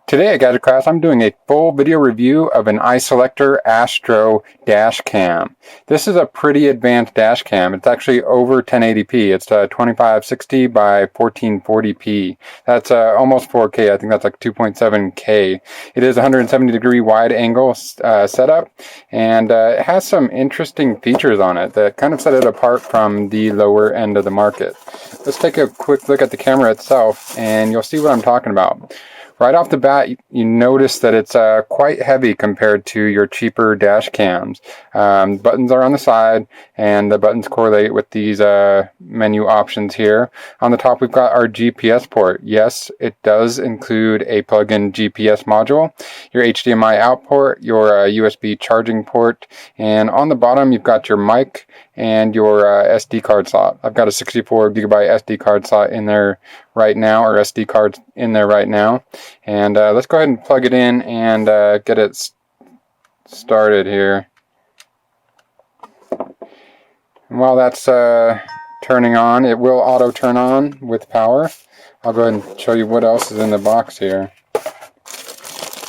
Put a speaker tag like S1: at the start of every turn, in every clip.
S1: Today at GadgetClass, I'm doing a full video review of an iSelector Astro dash cam. This is a pretty advanced dash cam. It's actually over 1080p. It's 2560 by 1440p. That's almost 4K. I think that's like 2.7K. It is 170-degree wide angle setup, and it has some interesting features on it that kind of set it apart from the lower end of the market. Let's take a quick look at the camera itself, and you'll see what I'm talking about. Right off the bat, you notice that it's quite heavy compared to your cheaper dash cams. Buttons are on the side, and the buttons correlate with these menu options here. On the top, we've got our GPS port. Yes, it does include a plug-in GPS module, your HDMI out port, your USB charging port, and on the bottom, you've got your mic and your SD card slot. I've got a 64GB SD card slot in there right now, or SD card in there right now. And let's go ahead and plug it in and get it started here. And while that's turning on, it will auto turn on with power. I'll go ahead and show you what else is in the box here.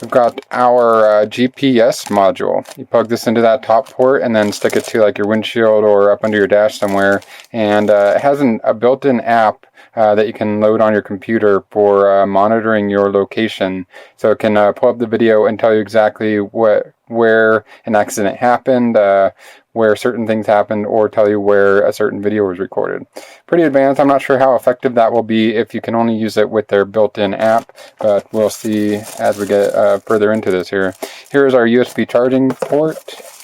S1: We've got our GPS module. You plug this into that top port and then stick it to like your windshield or up under your dash somewhere. And it has a built-in app that you can load on your computer for monitoring your location. So it can pull up the video and tell you exactly where an accident happened, where certain things happened, or tell you where a certain video was recorded. Pretty advanced. I'm not sure how effective that will be if you can only use it with their built-in app, but we'll see as we get further into this here. Here's our USB charging port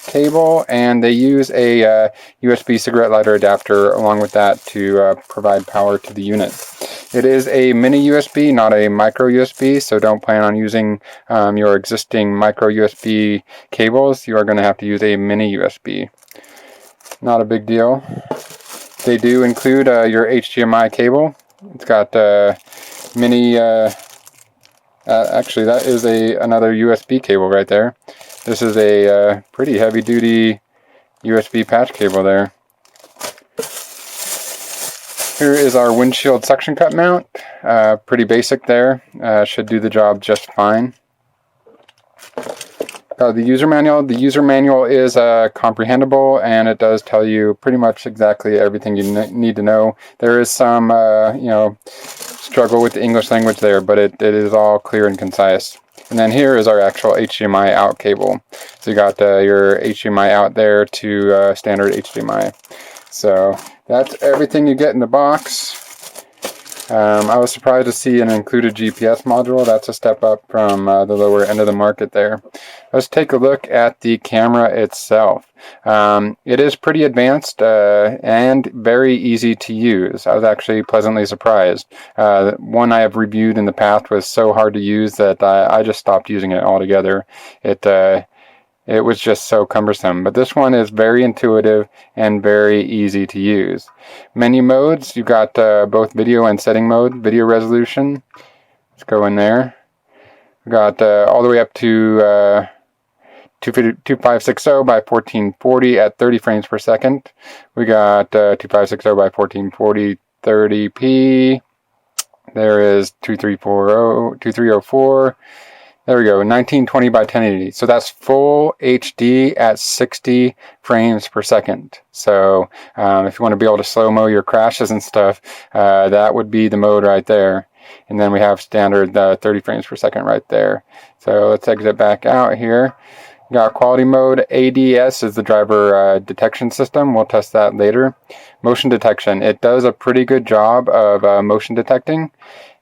S1: cable, and they use a USB cigarette lighter adapter along with that to provide power to the unit. It is a mini USB, not a micro USB, so don't plan on using your existing micro USB cables. You are going to have to use a mini USB. Not a big deal. They do include your HDMI cable. It's got mini, actually that is another USB cable right there. This is a pretty heavy-duty USB patch cable there. Here is our windshield suction cup mount. Pretty basic there. Should do the job just fine. The user manual. The user manual is comprehensible, and it does tell you pretty much exactly everything you need to know. There is some, struggle with the English language there, but it is all clear and concise. And then here is our actual HDMI out cable. So you got your HDMI out there to standard HDMI. So that's everything you get in the box. I was surprised to see an included GPS module. That's a step up from the lower end of the market there. Let's take a look at the camera itself. It is pretty advanced and very easy to use. I was actually pleasantly surprised. One I have reviewed in the past was so hard to use that I just stopped using it altogether. It was just so cumbersome. But this one is very intuitive and very easy to use. Menu modes, you've got both video and setting mode. Video resolution, let's go in there. We've got all the way up to 2560 by 1440 at 30 frames per second. We got 2560 by 1440 30p. There is 2304. There we go, 1920 by 1080. So that's full HD at 60 frames per second. So if you want to be able to slow-mo your crashes and stuff, that would be the mode right there. And then we have standard 30 frames per second right there. So let's exit back out here. We got quality mode. ADS is the driver detection system. We'll test that later. Motion detection. It does a pretty good job of motion detecting.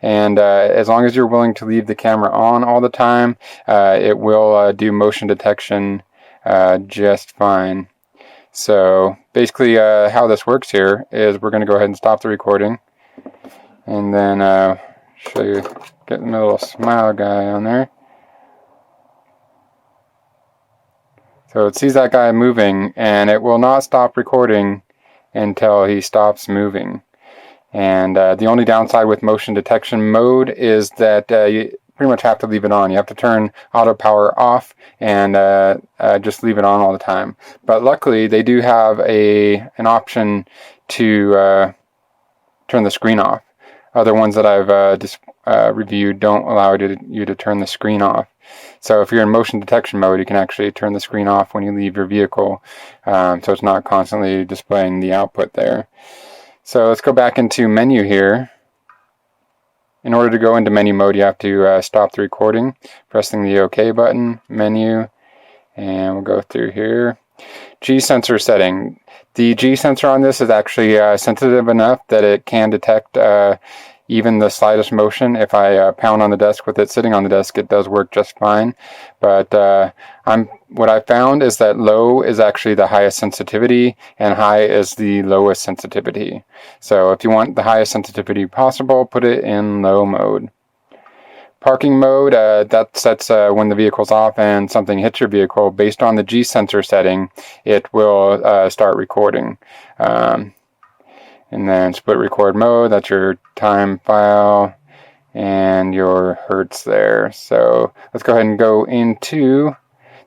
S1: And as long as you're willing to leave the camera on all the time, it will do motion detection just fine. So basically how this works here is we're going to go ahead and stop the recording. And then show you, getting a little smile guy on there. So it sees that guy moving, and it will not stop recording until he stops moving. And the only downside with motion detection mode is that you pretty much have to leave it on. You have to turn auto power off and just leave it on all the time. But luckily, they do have an option to turn the screen off. other ones that I've reviewed don't allow you to turn the screen off. So if you're in motion detection mode, you can actually turn the screen off when you leave your vehicle, so it's not constantly displaying the output there. So let's go back into menu here. In order to go into menu mode, you have to stop the recording, pressing the OK button, menu, and we'll go through here. G sensor setting. The G sensor on this is actually sensitive enough that it can detect even the slightest motion. If I pound on the desk with it sitting on the desk, it does work just fine. But what I found is that low is actually the highest sensitivity and high is the lowest sensitivity. So if you want the highest sensitivity possible, put it in low mode. Parking mode, that sets when the vehicle's off and something hits your vehicle. Based on the G sensor setting, it will start recording. And then split record mode, that's your time file and your hertz there. So let's go ahead and go into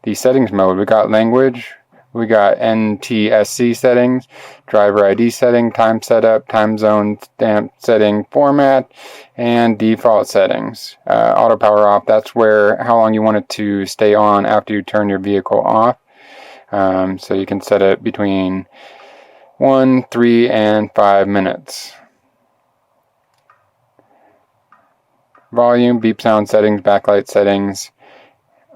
S1: the settings mode. We got language, we got NTSC settings, driver ID setting, time setup, time zone stamp setting, format, and default settings. Auto power off, that's how long you want it to stay on after you turn your vehicle off. So you can set it between 1, 3, and 5 minutes. Volume, beep sound settings, backlight settings,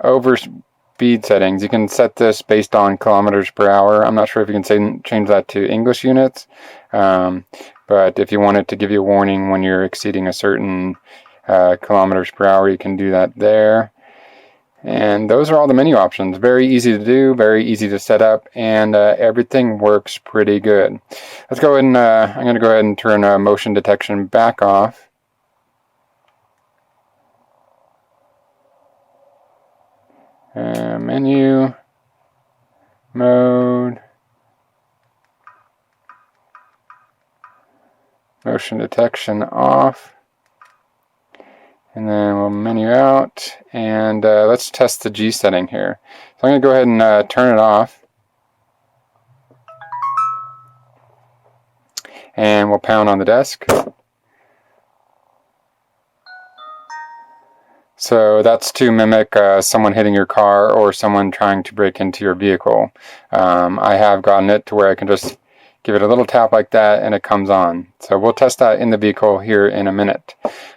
S1: over speed settings. You can set this based on kilometers per hour. I'm not sure if you can change that to English units, but if you want it to give you a warning when you're exceeding a certain kilometers per hour, you can do that there. And those are all the menu options. Very easy to do, very easy to set up, and everything works pretty good. Let's go ahead and I'm going to go ahead and turn motion detection back off. Menu, mode, motion detection off. And then we'll menu out, and let's test the G setting here. So I'm going to go ahead and turn it off. And we'll pound on the desk. So that's to mimic someone hitting your car or someone trying to break into your vehicle. I have gotten it to where I can just give it a little tap like that and it comes on. So we'll test that in the vehicle here in a minute.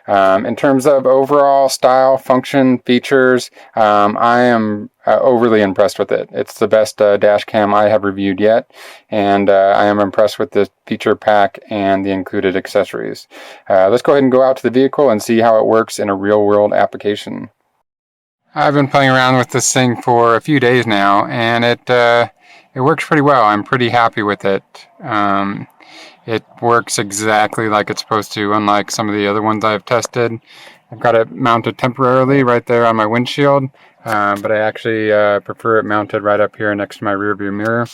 S1: In terms of overall style, function, features, I am overly impressed with it. It's the best dash cam I have reviewed yet, and I am impressed with the feature pack and the included accessories. Let's go ahead and go out to the vehicle and see how it works in a real-world application. I've been playing around with this thing for a few days now, and it works pretty well. I'm pretty happy with it. It works exactly like it's supposed to, unlike some of the other ones I've tested. I've got it mounted temporarily right there on my windshield, but I actually prefer it mounted right up here next to my rear view mirror.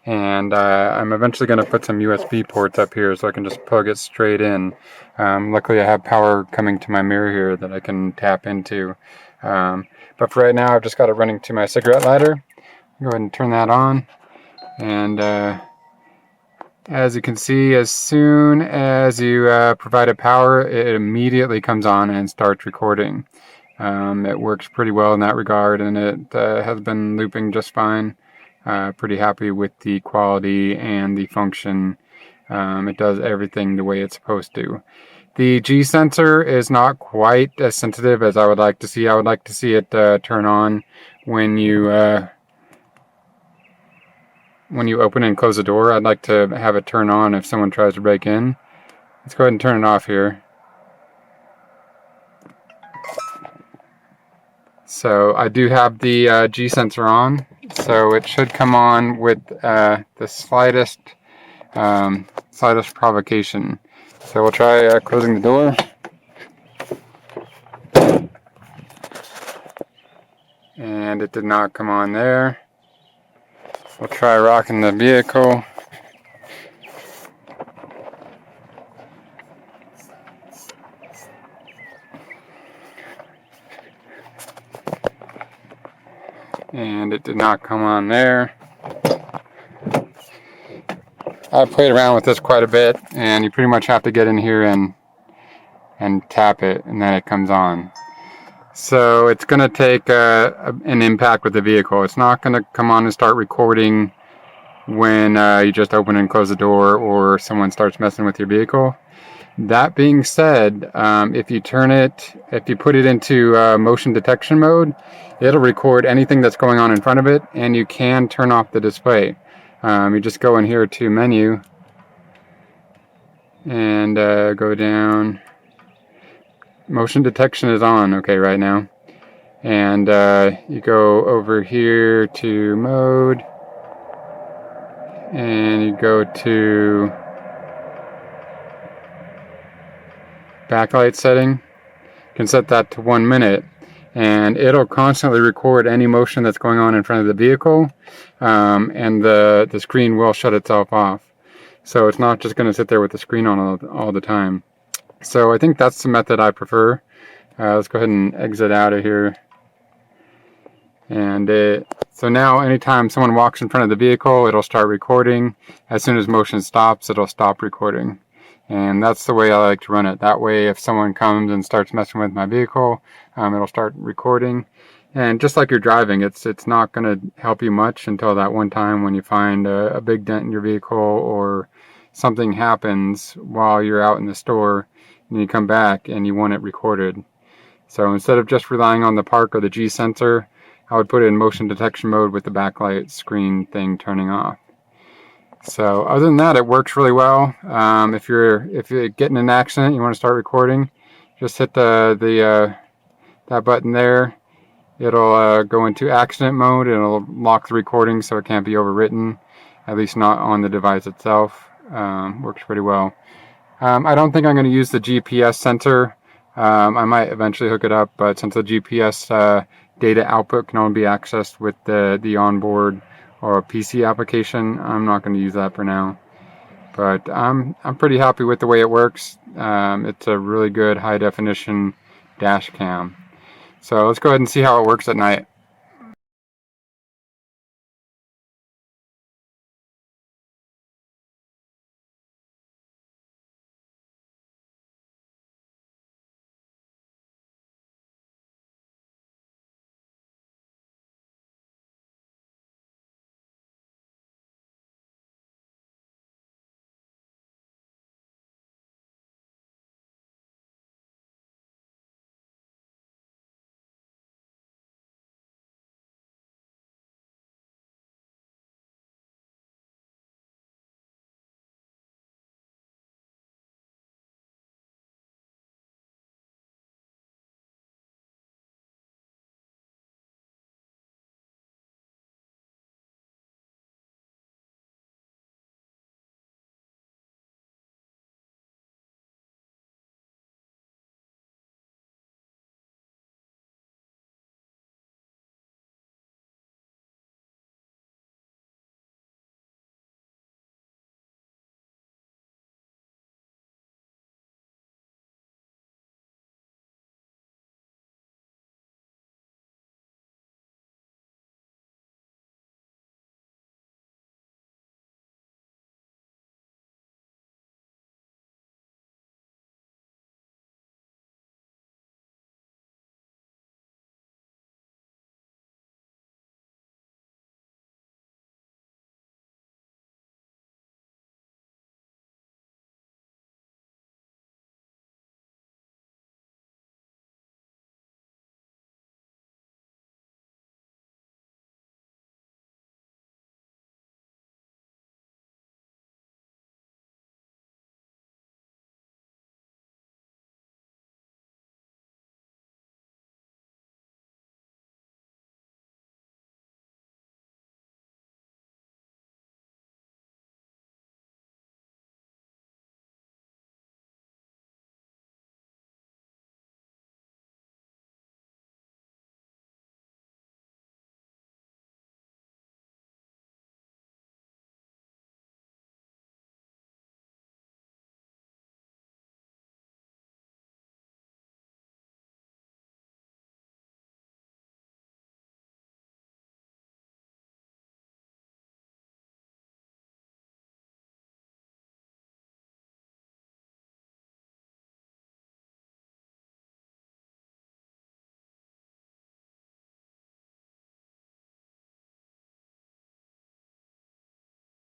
S1: And I'm eventually going to put some USB ports up here so I can just plug it straight in. Luckily I have power coming to my mirror here that I can tap into. But for right now I've just got it running to my cigarette lighter. Go ahead and turn that on. And as you can see, as soon as you provide it power, it immediately comes on and starts recording. It works pretty well in that regard, and it has been looping just fine. Pretty happy with the quality and the function. It does everything the way it's supposed to. The G sensor is not quite as sensitive as I would like to see. I would like to see it turn on when you open and close the door. I'd like to have it turn on if someone tries to break in. Let's go ahead and turn it off here. So I do have the G sensor on, so it should come on with the slightest provocation. So we'll try closing the door. And it did not come on there. We'll try rocking the vehicle. And it did not come on there. I've played around with this quite a bit, and you pretty much have to get in here and and tap it, and then it comes on. So it's going to take an impact with the vehicle. It's not going to come on and start recording when you just open and close the door or someone starts messing with your vehicle. That being said, if you put it into motion detection mode, it'll record anything that's going on in front of it, and you can turn off the display. You just go in here to menu and go down. Motion detection is on, okay, right now. And you go over here to mode, and you go to backlight setting. You can set that to 1 minute, and it'll constantly record any motion that's going on in front of the vehicle, and the screen will shut itself off. So it's not just going to sit there with the screen on all the time. So I think that's the method I prefer. Let's go ahead and exit out of here. And so now anytime someone walks in front of the vehicle, it'll start recording. As soon as motion stops, it'll stop recording. And that's the way I like to run it. That way, if someone comes and starts messing with my vehicle, it'll start recording. And just like you're driving, it's not going to help you much until that one time when you find a big dent in your vehicle, or something happens while you're out in the store and you come back and you want it recorded. So instead of just relying on the park or the G sensor, I would put it in motion detection mode with the backlight screen thing turning off. So other than that, it works really well. If you're getting in an accident, you want to start recording, just hit that button there. It'll go into accident mode, and it'll lock the recording so it can't be overwritten, at least not on the device itself. Works pretty well. I don't think I'm going to use the GPS sensor. I might eventually hook it up, but since the GPS data output can only be accessed with the onboard or a PC application, I'm not going to use that for now. But I'm pretty happy with the way it works. It's a really good high definition dash cam. So let's go ahead and see how it works at night.